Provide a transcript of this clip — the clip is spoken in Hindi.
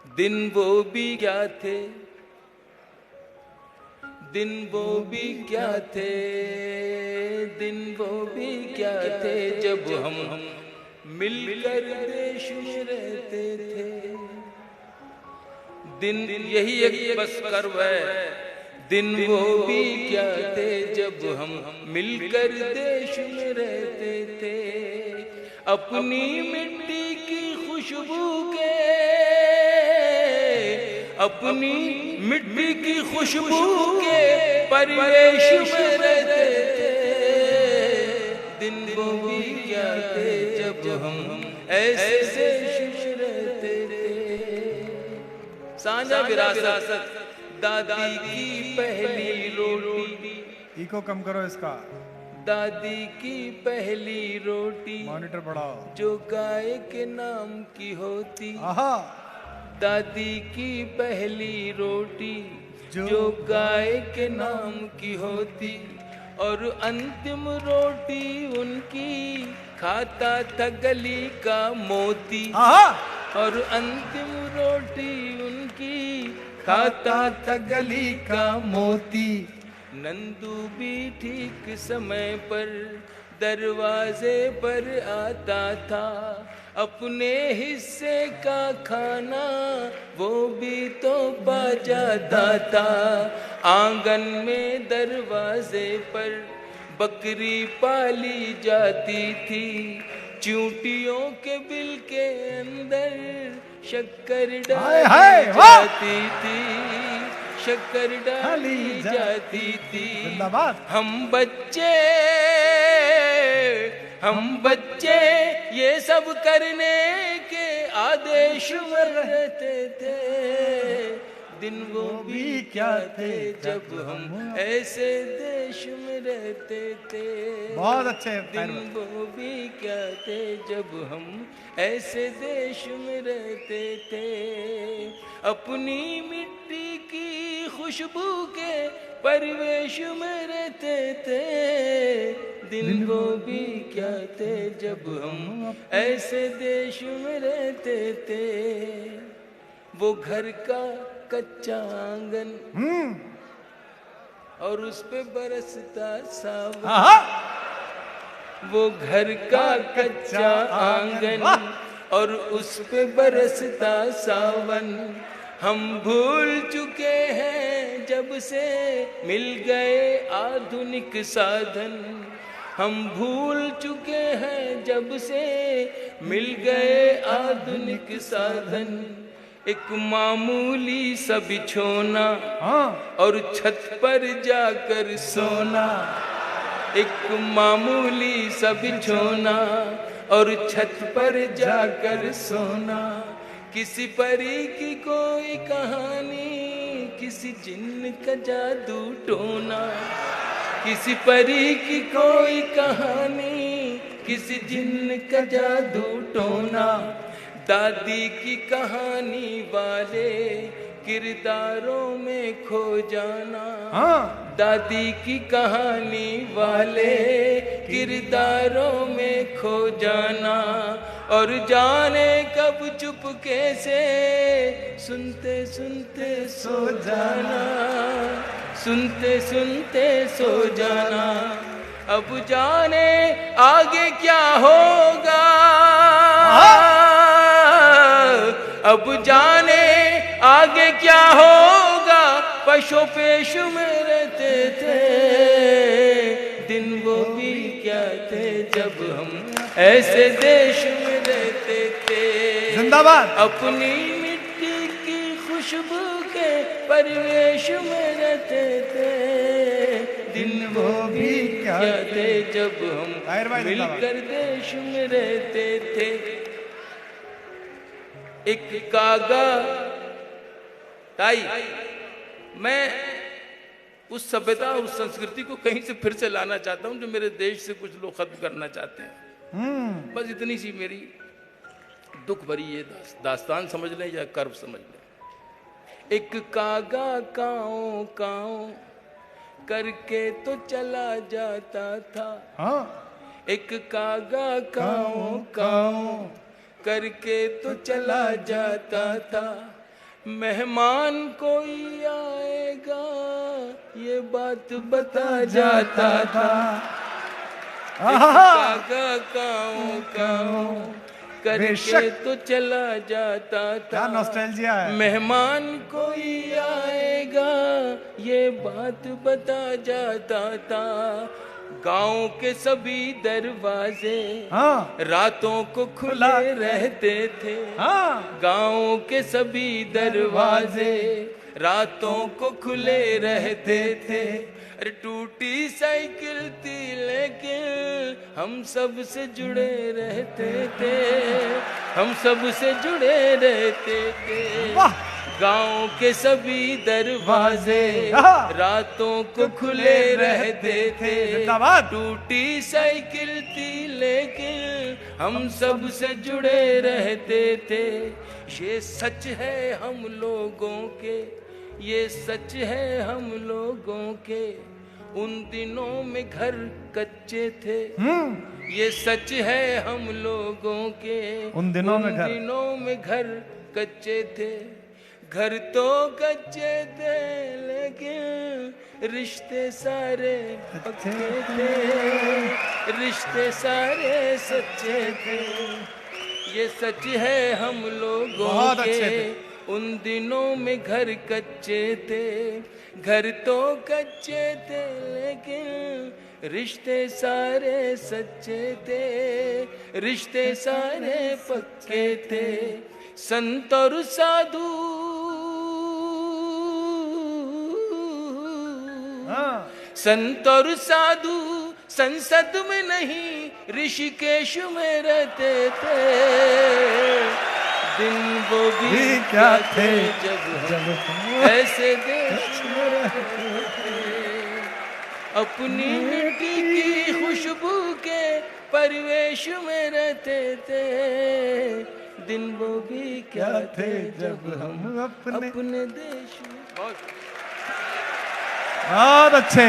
दिन वो भी क्या थे, दिन वो भी क्या थे, दिन वो भी क्या थे जब हम मिलकर देश में रहते थे। दिन यही एक बस कर्व है। दिन वो भी क्या थे जब हम मिलकर देश में रहते थे। अपनी मिट्टी की खुशबू के, अपनी मिट्टी की खुशबू के परिवेश में रहते थे। दिन वो भी क्या थे जब हम ऐसे देश में रहते थे। साझा विरासत, दादी की पहली रोटी। इको कम करो इसका। दादी की पहली रोटी मॉनिटर बढ़ाओ। जो गाय के नाम की होती। आहा। दादी की पहली रोटी जो गाय के नाम की होती, और अंतिम रोटी उनकी खाता था गली का मोती। और अंतिम रोटी उनकी खाता था गली का मोती। नंदू भी ठीक समय पर दरवाजे पर आता था। अपने हिस्से का खाना वो भी तो पा जाता था। आंगन में दरवाजे पर बकरी पाली जाती थी। चूंटियों के बिल के अंदर शक्कर डाली जाती थी। शक्कर डाली जाती थी। हम बच्चे ये सब करने के आदेश में रहते थे। दिन वो भी क्या थे जब हम ऐसे देश में रहते थे। बहुत अच्छे। दिन वो भी क्या थे जब हम ऐसे देश में रहते थे। अपनी मिट्टी की खुशबू के परिवेश में रहते थे। दिन वो भी क्या थे जब हम ऐसे देश में रहते थे। वो घर का कच्चा आंगन और उस पे बरसता सावन। वो घर का कच्चा आंगन और उस पे बरसता सावन। हम भूल चुके हैं जब से मिल गए आधुनिक साधन। हम भूल चुके हैं जब से मिल गए आधुनिक साधन। एक मामूली सा बिछोना और छत पर जाकर सोना। एक मामूली सा बिछोना और छत पर जाकर सोना। किसी परी की कोई कहानी, किसी जिन्न का जादू टोना। किसी परी की कोई कहानी, किसी जिन्न का जादू टोना। दादी की कहानी वाले किरदारों में खो जाना। दादी की कहानी वाले किरदारों में खो जाना। और जाने कब चुपके से सुनते सुनते सो जाना। सुनते सुनते सो जाना। अब जाने आगे क्या होगा। अब जाने आगे क्या होगा। पशु पेश में रहते थे। दिन वो भी क्या थे जब हम ऐसे देश में रहते थे। जिंदाबाद। अपनी मिट्टी की खुशबू के परिवेश में रहते थे। दिन वो भी क्या थे जब हम मिलकर देश में रहते थे। एक कागा ताई, मैं उस सभ्यता उस संस्कृति को कहीं से फिर से लाना चाहता हूं जो मेरे देश से कुछ लोग खत्म करना चाहते हैं। बस इतनी सी मेरी दुख भरी ये दास्तान समझ लें या कर्व समझ लें। एक कागा काओ काओ करके तो चला जाता था। एक कागा काओ काओ करके तो चला जाता था। मेहमान कोई आएगा ये बात बता जाता था, काका काओ काओ करके तो चला जाता था। क्या नॉस्टैल्जिया है। मेहमान कोई आएगा ये बात बता जाता था, गांव के सभी दरवाजे रातों को खुले रहते थे। गांव के सभी दरवाजे रातों को खुले रहते थे। अरे टूटी साइकिल थी लेकिन हम सब से जुड़े रहते थे, हम सब से जुड़े रहते थे। गांव के सभी दरवाजे रातों को खुले रहते थे। टूटी साइकिल थी लेकिन हम सब से जुड़े रहते थे। ये सच है हम लोगों के, ये सच है हम लोगों के, उन दिनों में घर कच्चे थे। ये सच है हम लोगों के, उन दिनों में घर कच्चे थे। घर तो कच्चे थे लेकिन रिश्ते सारे पक्के थे, रिश्ते सारे सच्चे थे। ये सच है हम लोगों के, उन दिनों में घर कच्चे थे। घर तो कच्चे थे लेकिन रिश्ते सारे सच्चे थे, रिश्ते सारे पक्के थे। संत और साधु संत और साधु संसद में नहीं ऋषिकेश में रहते थे। दिन वो भी क्या थे जब ऐसे देश में रहते थे। अपनी मिट्टी की खुशबू के परिवेश में रहते थे। दिन वो भी क्या थे जब हम अपने देश में। बहुत अच्छे।